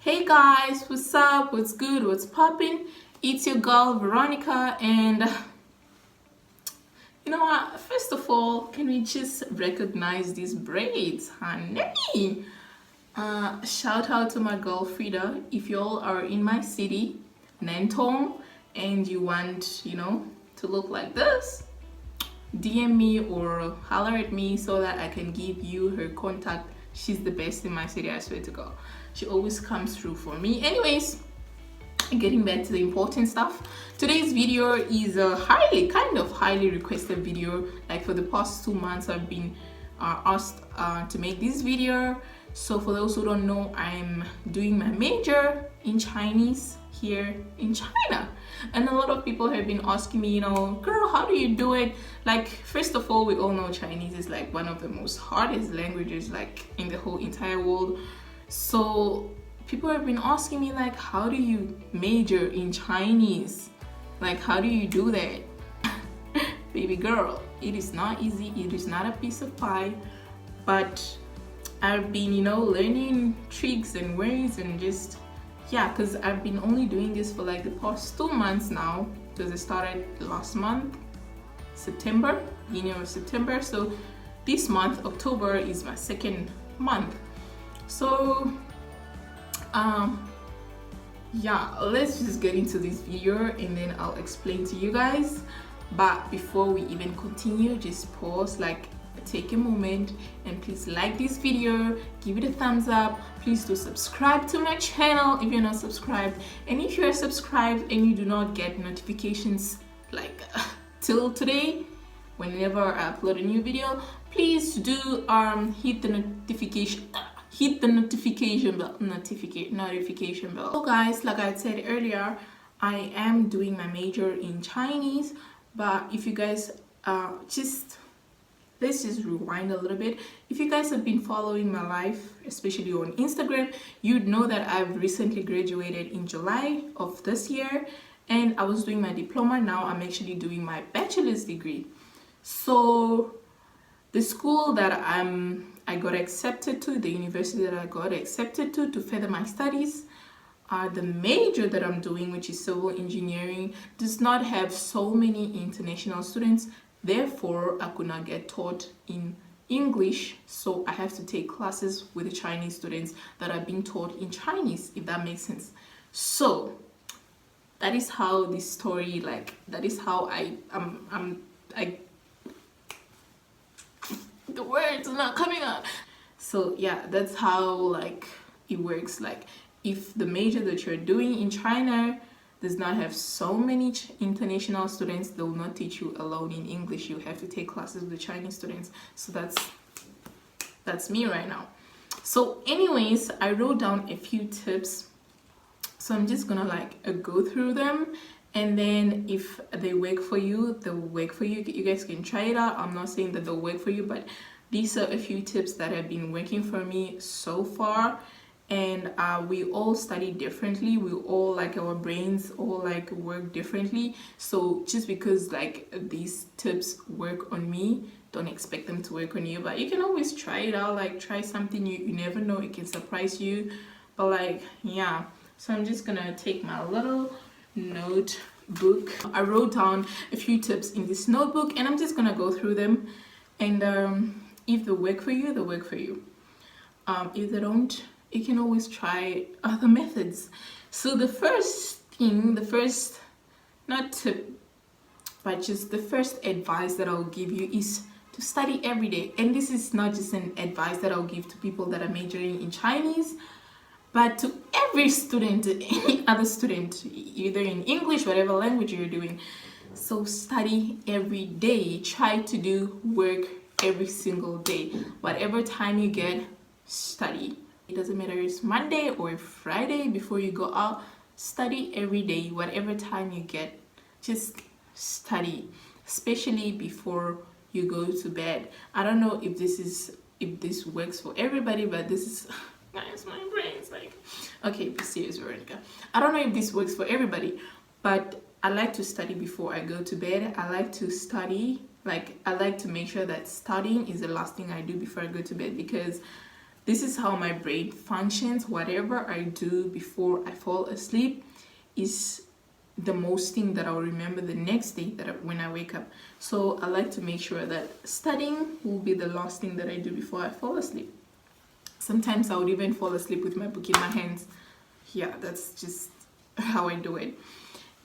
Hey guys, what's up? What's good? What's poppin'? It's your girl Veronica, and you know what? First of all, can we just recognize these braids, honey? Shout out to my girl Frida. If y'all are in my city, Nantong, and you want, to look like this, DM me or holler at me so that I can give you her contact. She's the best in my city, I swear to God. She always comes through for me. Anyways, getting back to the important stuff, today's video is a highly requested video. Like for the past 2 months I've been asked to make this video. So for those who don't know, I'm doing my major in Chinese here in China, and a lot of people have been asking me, girl, how do you do it? Like, first of all, we all know Chinese is like one of the most hardest languages like in the whole entire world. So people have been asking me, like, how do you major in Chinese? Like, how do you do that? Baby girl, it is not easy. It is not a piece of pie. But I've been, learning tricks and ways and just, because I've been only doing this for like the past 2 months now, because it started last month, September, beginning of September. So this month, October, is my second month. So let's just get into this video and then I'll explain to you guys. But before we even continue, just pause, like take a moment, and please like this video, give it a thumbs up. Please do subscribe to my channel if you're not subscribed, and if you're subscribed and you do not get notifications like till today, whenever I upload a new video, please do hit the notification bell. So guys, like I said earlier, I am doing my major in Chinese. But if you guys let's just rewind a little bit. If you guys have been following my life, especially on Instagram, you'd know that I've recently graduated in July of this year, and I was doing my diploma. Now I'm actually doing my bachelor's degree. So the school that I got accepted to, the university that I got accepted to further my studies, the major that I'm doing, which is civil engineering, does not have so many international students. Therefore, I could not get taught in English, so I have to take classes with the Chinese students that are being taught in Chinese, if that makes sense. So that is how this story, that is how the words are not coming out. So yeah, that's how it works. Like, if the major that you're doing in China does not have so many international students, they will not teach you alone in English. You have to take classes with the Chinese students. So that's me right now. So anyways, I wrote down a few tips, so I'm just gonna go through them, and then if they work for you, they'll work for you. You guys can try it out. I'm not saying that they'll work for you, but these are a few tips that have been working for me so far. And we all study differently. We all, our brains all work differently. So just because these tips work on me, don't expect them to work on you. But you can always try it out. Try something. You never know, it can surprise you. But so I'm just gonna take my little notebook. I wrote down a few tips in this notebook, and I'm just gonna go through them, and if they work for you, they work for you. If they don't, you can always try other methods. So the first not tip, but just the first advice that I'll give you is to study every day. And this is not just an advice that I'll give to people that are majoring in Chinese, but to every student, any other student, either in English, whatever language you're doing. So study every day. Try to do work every single day. Whatever time you get, study. It doesn't matter if it's Monday or Friday before you go out. Study every day. Whatever time you get, just study, especially before you go to bed. I don't know if this works for everybody, but this is guys, my brain's okay, be serious, Veronica. I don't know if this works for everybody, but I like to study before I go to bed. I like to study, I like to make sure that studying is the last thing I do before I go to bed, because this is how my brain functions. Whatever I do before I fall asleep is the most thing that I'll remember the next day when I wake up. So I like to make sure that studying will be the last thing that I do before I fall asleep. Sometimes I would even fall asleep with my book in my hands. Yeah, that's just how I do it.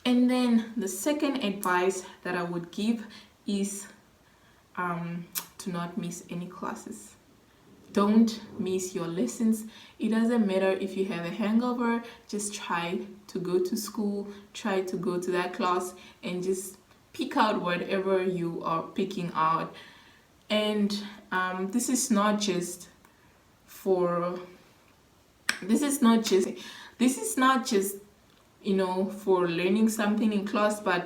And then the second advice that I would give is to not miss any classes. Don't miss your lessons. It doesn't matter if you have a hangover, just try to go to school, try to go to that class, and just pick out whatever you are picking out. And this is not just for for learning something in class, but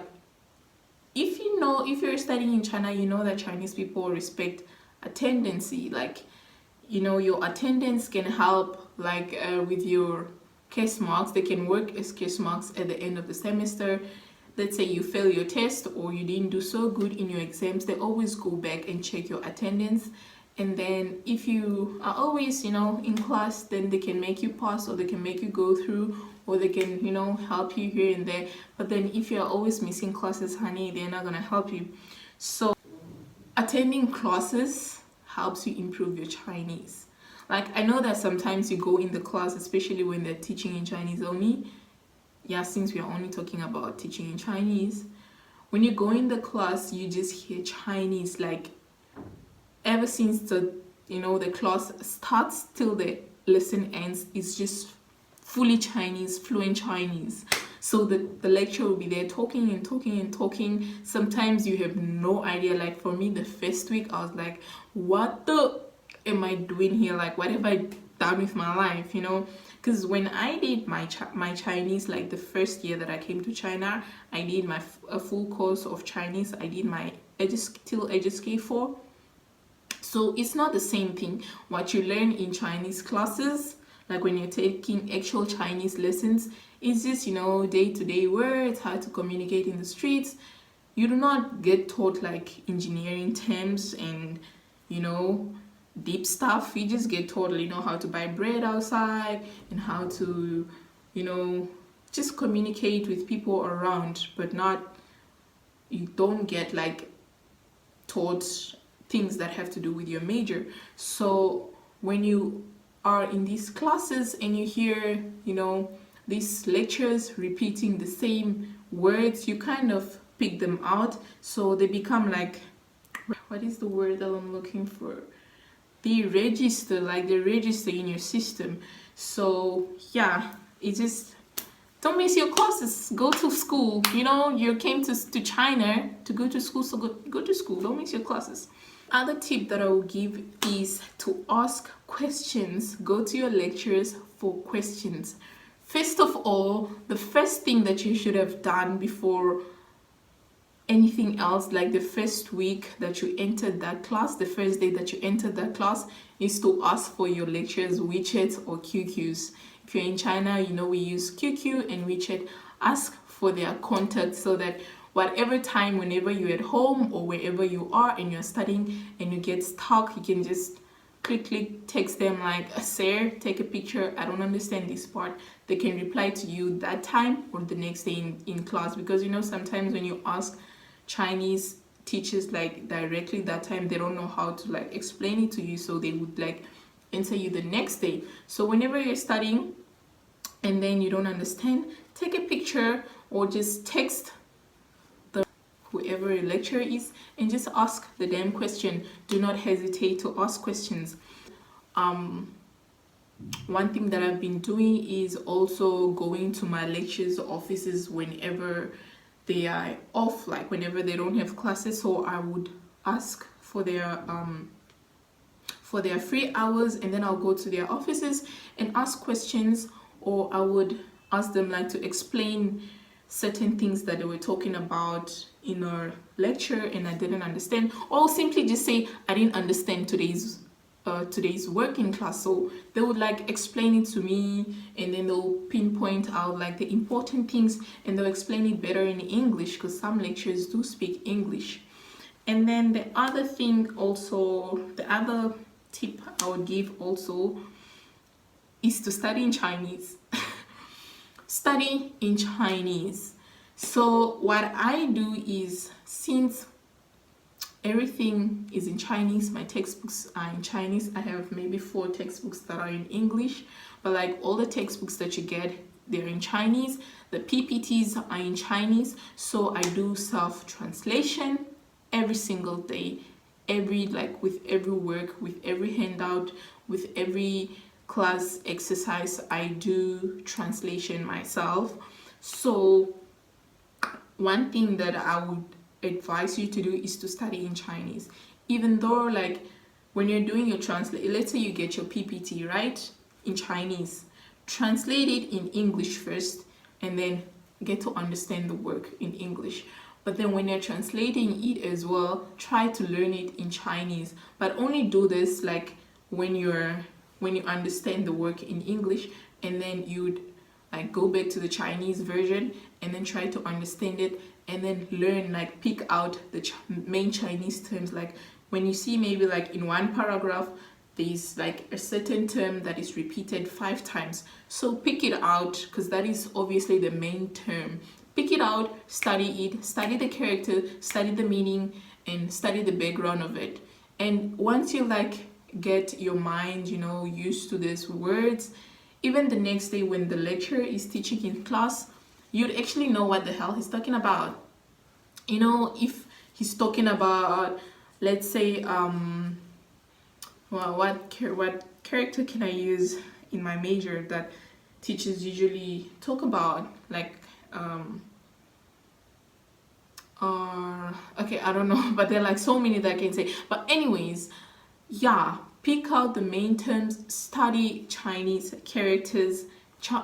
if you're studying in China, you know that Chinese people respect attendance. Like, your attendance can help, like with your case marks. They can work as case marks at the end of the semester. Let's say you fail your test or you didn't do so good in your exams, they always go back and check your attendance. And then if you are always in class, then they can make you pass, or they can make you go through, or they can help you here and there. But then if you're always missing classes, honey, they're not gonna help you. So attending classes helps you improve your Chinese. Like, I know that sometimes you go in the class, especially when they're teaching in Chinese only. Yeah, since we are only talking about teaching in Chinese, when you go in the class, you just hear Chinese, like ever since the class starts till the lesson ends. It's just fully Chinese, fluent Chinese. So the lecturer will be there talking and talking and talking. Sometimes you have no idea. Like for me, the first week I was like, what the am I doing here? Like, what have I done with my life? Because when I did my Chinese, like the first year that I came to China, I did a full course of Chinese. I did my till HSK4. So it's not the same thing what you learn in Chinese classes, like when you're taking actual Chinese lessons. It's just day-to-day words, how to communicate in the streets. You do not get taught like engineering terms and deep stuff. You just get taught how to buy bread outside and how to just communicate with people around, but you don't get like taught things that have to do with your major. So when you are in these classes and you hear these lectures repeating the same words, you kind of pick them out, so they become like, what is the word that I'm looking for? They register in your system. So yeah, it's just, don't miss your classes. Go to school. You came to China to go to school, so go to school. Don't miss your classes. Other tip that I will give is to ask questions. Go to your lecturers for questions. First of all, the first thing that you should have done before anything else, like the first week that you entered that class, the first day that you entered that class, is to ask for your lecturers' WeChat or QQs. If you're in China, we use QQ and WeChat. Ask for their contact so that whatever time, whenever you're at home or wherever you are and you're studying and you get stuck, you can just click, text them like, sir, take a picture, I don't understand this part. They can reply to you that time or the next day in class. Because sometimes when you ask Chinese teachers like directly that time, they don't know how to like explain it to you, so they would like answer you the next day. So whenever you're studying and then you don't understand, take a picture or just text whoever your lecturer is and just ask the damn question. Do not hesitate to ask questions. One thing that I've been doing is also going to my lecturers' offices whenever they are off, like whenever they don't have classes. So I would ask for their free hours, and then I'll go to their offices and ask questions, or I would ask them like to explain certain things that they were talking about in our lecture and I didn't understand, or simply just say I didn't understand today's working class. So they would like explain it to me, and then they'll pinpoint out like the important things, and they'll explain it better in English, because some lecturers do speak English. And then the other thing also, the other tip I would give also is to study in Chinese. Study in Chinese. So what I do is, since everything is in Chinese, my textbooks are in Chinese. I have maybe 4 textbooks that are in English, but like all the textbooks that you get, they're in Chinese. The PPTs are in Chinese, so I do self-translation every single day, with every work, with every handout, with every class exercise, I do translation myself. So one thing that I would advise you to do is to study in Chinese. Even though, like, when you're doing your translate, let's say you get your PPT right in Chinese, translate it in English first, and then get to understand the work in English. But then when you're translating it as well, try to learn it in Chinese. But only do this like when you understand the work in English, and then you'd like go back to the Chinese version and then try to understand it, and then learn, like pick out the main Chinese terms. Like when you see maybe like in one paragraph there's like a certain term that is repeated 5 times, so pick it out, because that is obviously the main term. Pick it out, study it, study the character, study the meaning, and study the background of it. And once you like get your mind, used to these words, even the next day when the lecturer is teaching in class, you'd actually know what the hell he's talking about. If he's talking about, let's say, well, what character can I use in my major that teachers usually talk about, like okay, I don't know, but there are like so many that I can say. But anyways, yeah, pick out the main terms, study Chinese characters,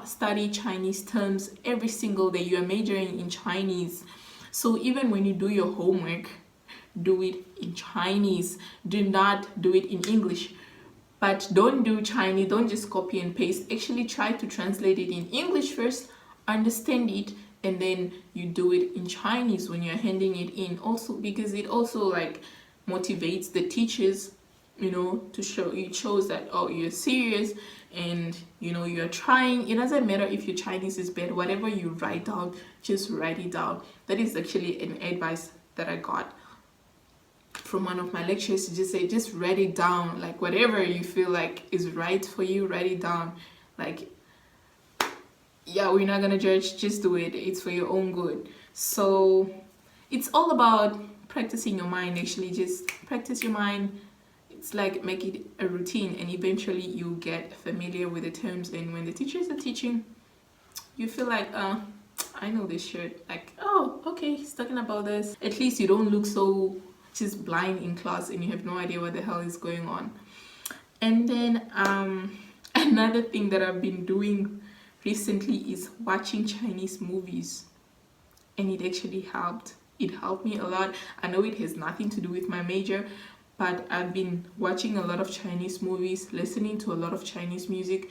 study Chinese terms every single day. You are majoring in Chinese, so even when you do your homework, do it in Chinese. Do not do it in English. But don't do Chinese, don't just copy and paste. Actually try to translate it in English first, understand it, and then you do it in Chinese when you're handing it in. Also because it also like motivates the teachers, to show, it shows that, oh, you're serious, and you're trying. It doesn't matter if your Chinese is bad, whatever you write down, just write it down. That is actually an advice that I got from one of my lecturers, to just say, just write it down, like whatever you feel like is right for you, write it down. Like, yeah, we're not gonna judge, just do it, it's for your own good. So it's all about practicing your mind. Actually, just practice your mind. It's like make it a routine, and eventually you get familiar with the terms, and when the teachers are teaching, you feel like, I know this shit. Like, oh, okay, he's talking about this. At least you don't look so just blind in class and you have no idea what the hell is going on. And then another thing that I've been doing recently is watching Chinese movies, and it actually helped. It helped me a lot. I know it has nothing to do with my major, but I've been watching a lot of Chinese movies, listening to a lot of Chinese music,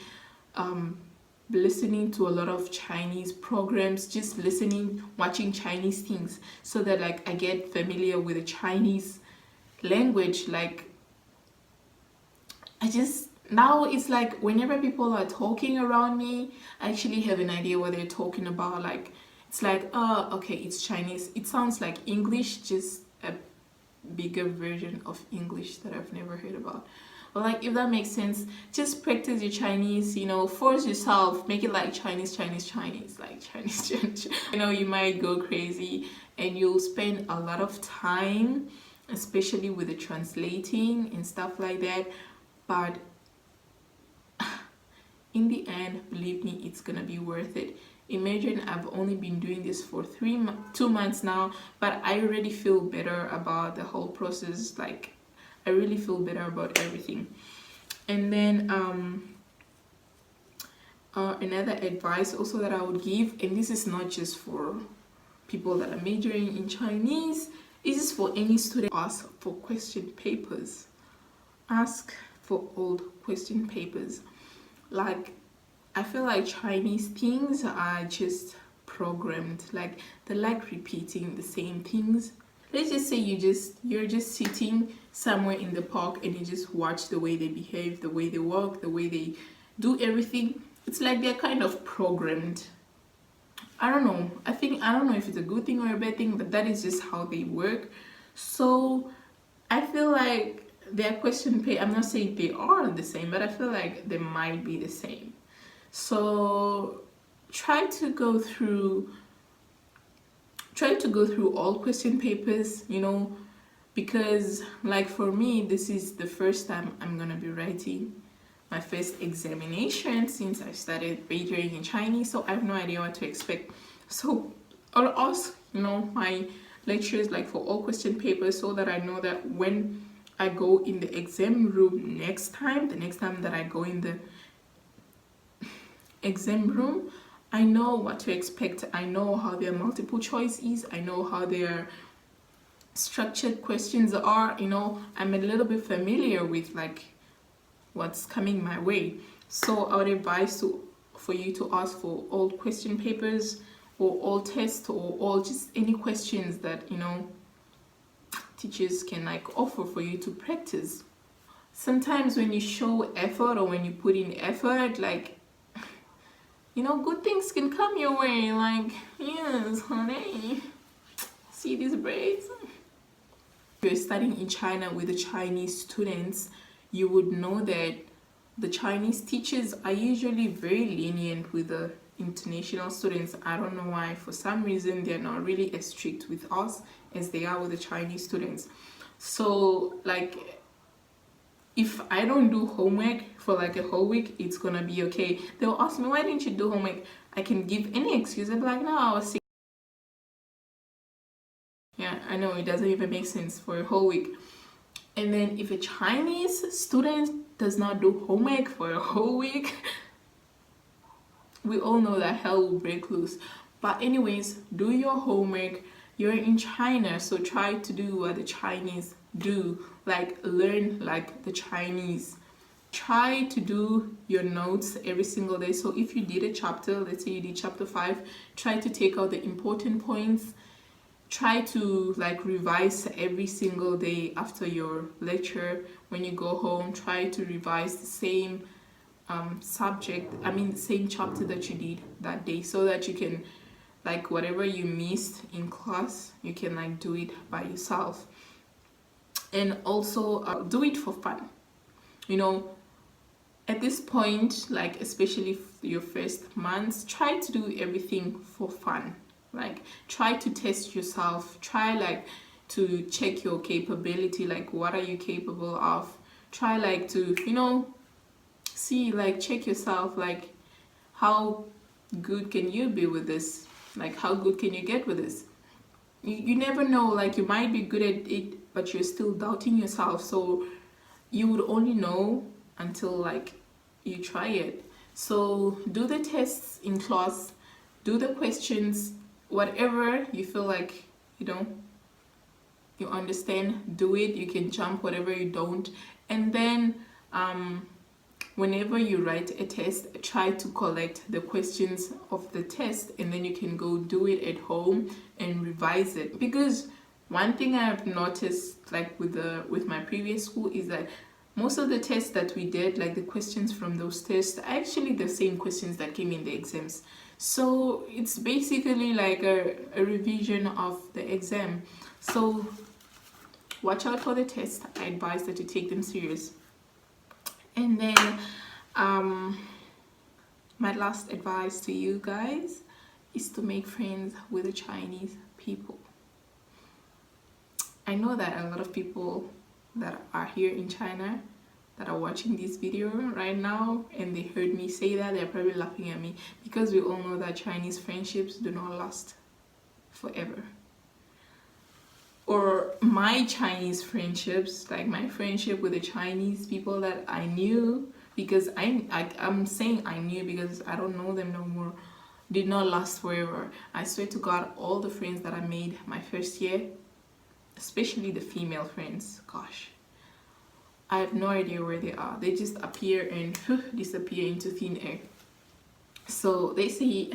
listening to a lot of Chinese programs, just listening, watching Chinese things, so that like I get familiar with the Chinese language. Like now it's like whenever people are talking around me, I actually have an idea what they're talking about. Like it's like, oh, okay, it's Chinese. It sounds like English, just a bigger version of English that I've never heard about. But like, if that makes sense, just practice your Chinese, force yourself, make it like Chinese, like Chinese. You might go crazy and you'll spend a lot of time, especially with the translating and stuff like that. But in the end, believe me, it's gonna be worth it. Imagine I've only been doing this for 2 months now, but I already feel better about the whole process. Like, I really feel better about everything. And then another advice also that I would give, and this is not just for people that are majoring in Chinese, this is for any student. Ask for question papers. Ask for old question papers. Like, I feel like Chinese things are just programmed. Like, they like repeating the same things. let's just say you're just sitting somewhere in the park and you just watch the way they behave, the way they walk, the way they do everything. It's like they're kind of programmed. I don't know. I don't know if it's a good thing or a bad thing, but that is just how they work. So I feel like their question pay, I'm not saying they are the same, but I feel like they might be the same. So try to go through all question papers, you know, because like for me, this is the first time I'm gonna be writing my first examination since I started majoring in Chinese, so I have no idea what to expect. So I'll ask, you know, my lecturers like for all question papers so that I know that when I go in the exam room the next time that I go in the exam room, I know what to expect. I know how their multiple choice is. I know how their structured questions are. You know, I'm a little bit familiar with like what's coming my way. So I would advise for you to ask for all question papers or all tests or all just any questions that, you know, teachers can like offer for you to practice. Sometimes when you show effort or when you put in effort, like, you know, good things can come your way. Like, yes, honey, see these braids? If you're studying in China with the Chinese students, you would know that the Chinese teachers are usually very lenient with the international students. I don't know why. For some reason, they're not really as strict with us as they are with the Chinese students. So, like, if I don't do homework for like a whole week, it's gonna be okay. They'll ask me, why didn't you do homework? I can give any excuse. I'm like, no, I was sick. Yeah, I know it doesn't even make sense for a whole week. And then if a Chinese student does not do homework for a whole week, we all know that hell will break loose. But anyways, do your homework. You're in China, so try to do what the Chinese do. Like, learn like the Chinese. Try to do your notes every single day. So if you did a chapter, let's say you did chapter 5, try to take out the important points. Try to like revise every single day after your lecture. When you go home, try to revise the same the same chapter that you did that day, so that you can, like, whatever you missed in class, you can like do it by yourself. And also do it for fun, you know. At this point, like especially your first months, try to do everything for fun. Like, try to test yourself, try like to check your capability, like what are you capable of. Try like to, you know, see, like check yourself, like how good can you be with this, like how good can you get with this. You never know, like you might be good at it but you're still doubting yourself. So you would only know until like you try it. So do the tests in class, do the questions, whatever you feel like, you know, you understand, do it. You can jump whatever you don't. And then whenever you write a test, try to collect the questions of the test, and then you can go do it at home and revise it. Because one thing I've noticed, like with my previous school, is that most of the tests that we did, like the questions from those tests, are actually the same questions that came in the exams. So it's basically like a revision of the exam. So watch out for the test. I advise that you take them serious. And then my last advice to you guys is to make friends with the Chinese people. I know that a lot of people that are here in China that are watching this video right now, and they heard me say that, they're probably laughing at me, because we all know that Chinese friendships do not last forever. Or my Chinese friendships, like my friendship with the Chinese people that I knew, because I'm saying I knew because I don't know them no more, did not last forever. I swear to God, all the friends that I made my first year, especially the female friends, gosh, I have no idea where they are. They just appear and disappear into thin air. So they say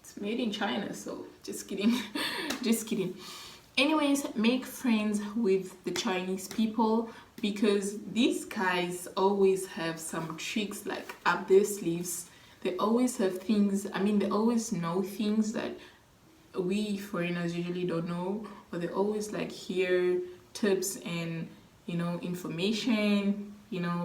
it's made in China, so just kidding. Just kidding. Anyways, make friends with the Chinese people because these guys always have some tricks like up their sleeves. They always have things, I mean, they always know things that we foreigners usually don't know, or they always like hear tips and information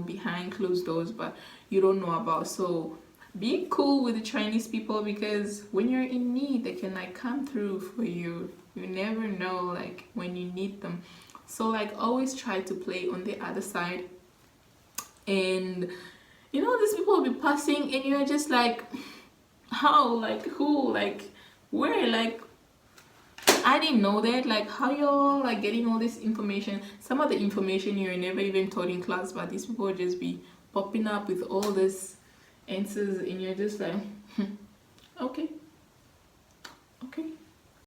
behind closed doors, but you don't know about. So be cool with the Chinese people because when you're in need, they can like come through for you. You never know like when you need them. So like always try to play on the other side. And these people will be passing and you're just like, how, like who, like where, like I didn't know that. Like how y'all like getting all this information? Some of the information you're never even taught in class, but these people will just be popping up with all this answers and you're just like okay, okay.